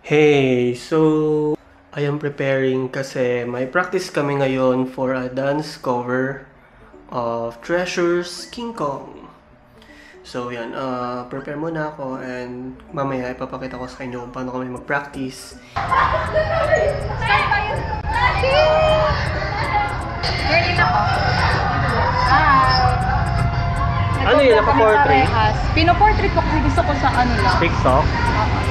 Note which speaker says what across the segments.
Speaker 1: Hey, so I am preparing kasi may practice kami ngayon for a dance cover of Treasure's King Kong. So yan, prepare muna ako and mamaya ipapakita ko sa inyo kung paano kami mag-practice.
Speaker 2: Ready na ako.
Speaker 1: Ano yun? Naka-portrait?
Speaker 2: Pino-portrait ko kasi gusto ko sa ano lang.
Speaker 1: TikTok?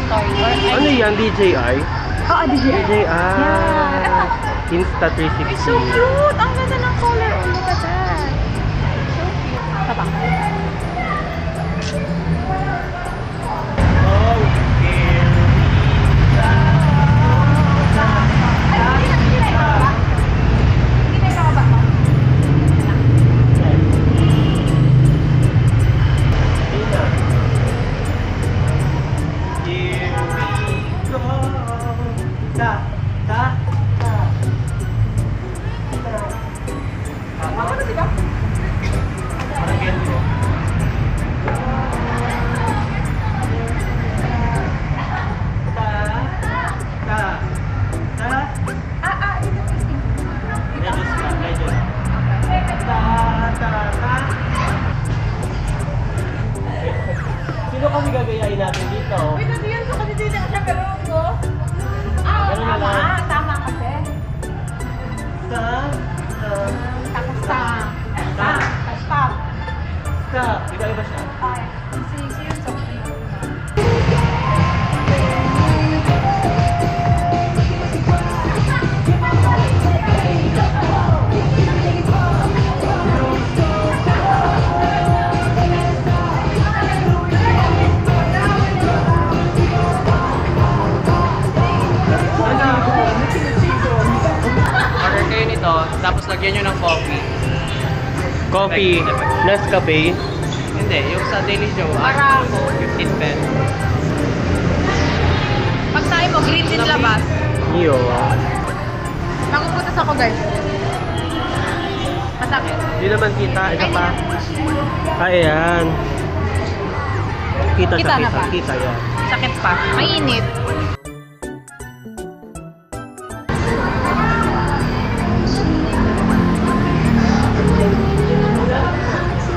Speaker 2: Story.
Speaker 1: Ano yan? DJI?
Speaker 2: Oo, DJI.
Speaker 1: Yeah. Insta 360.
Speaker 2: It's so cute! Ang ganda ng color. Oh, look at that. So cute. Tapa.
Speaker 1: Sino kasi gagayain natin dito?
Speaker 2: Uy, nadiyan sa kasi dito siya pero ko. Tama. Tama kasi. Tapos stop.
Speaker 1: Iba-iba siya.
Speaker 2: Okay. See you soon.
Speaker 3: Tapos lagyan nyo ng coffee.
Speaker 1: Coffee, Nescafe.
Speaker 3: Hindi, yung sa Daily Joe.
Speaker 2: Para
Speaker 3: 15 pesos.
Speaker 2: pag tayo mo, green din labas.
Speaker 1: Iyo.
Speaker 2: Nakuputas ako guys. Masakit.
Speaker 1: Hindi naman kita. Isa pa. Ayan. Kita
Speaker 2: Kita
Speaker 1: siya,
Speaker 2: na ba?
Speaker 1: Kita yan.
Speaker 2: Sakit pa. Mainit.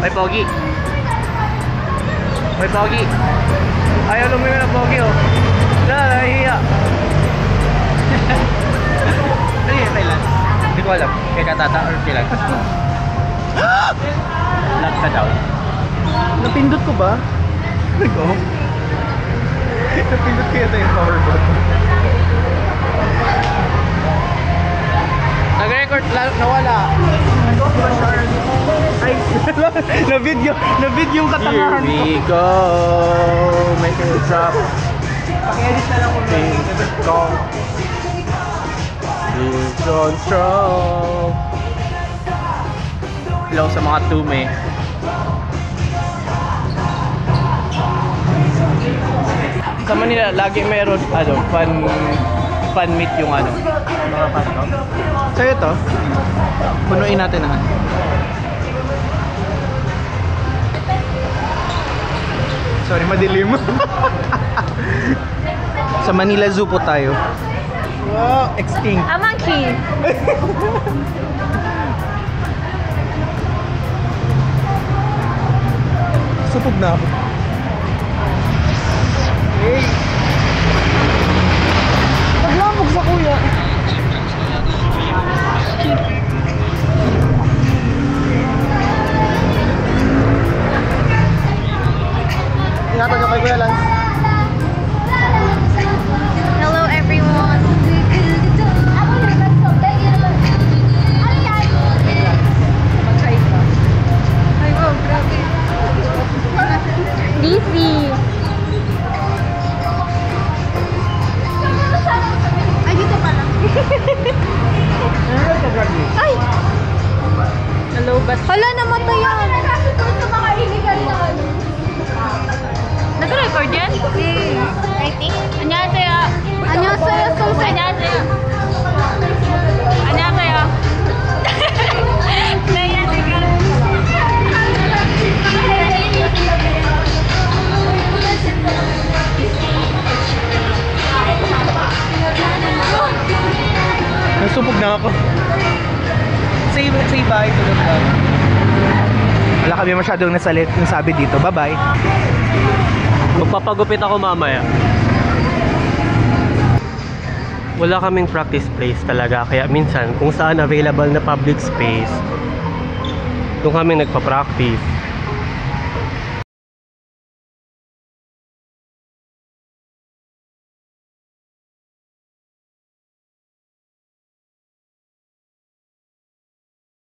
Speaker 3: Ay, Pogi. Ay, Pogi. Ayaw lumiwi ng Pogi, oh. Nahihiya. Ano yung Thailand? Hindi ko alam. Kay Katata or Pilag? Lag ka daw.
Speaker 1: Napindot ko ba?
Speaker 3: Iko? Napindot ko yata yung power button. Nag-record, nawala.
Speaker 1: Ay, na-video yung katangahan ko.
Speaker 3: Here we go. Make it drop.
Speaker 1: Paki-edit na lang kung
Speaker 3: Go. It's on strong. Hello sa mga tume. Sa Manila, lagi meron fan meet yung mga pasto. Sa'yo to, punuin natin naman. Sorry, madilim. Sa Manila Zoo po tayo. Wow, extinct.
Speaker 2: A monkey.
Speaker 3: Supog na ako. Hey!
Speaker 2: Paglambog sa kuya.
Speaker 3: Ingatan nyo kay Kuya Lance.
Speaker 2: Hello everyone. Mag-try ka. Ay, wow, grabe. Lizzy. Ay, dito pala. Ay! Hello, but... Hala, namatay yan. Nag-record yan? I think. 안녕하세요. 안녕하세요, 송세. 안녕하세요. 안녕하세요. 네, 안녕하세요.
Speaker 3: Lulubog na ako. Say bye to the vlog. Wala kami masyadong nasabi dito. Bye-bye.
Speaker 1: Magpapagupit ako mamaya. Wala kaming practice place talaga, kaya minsan kung saan available na public space, doon kami nagpa-practice.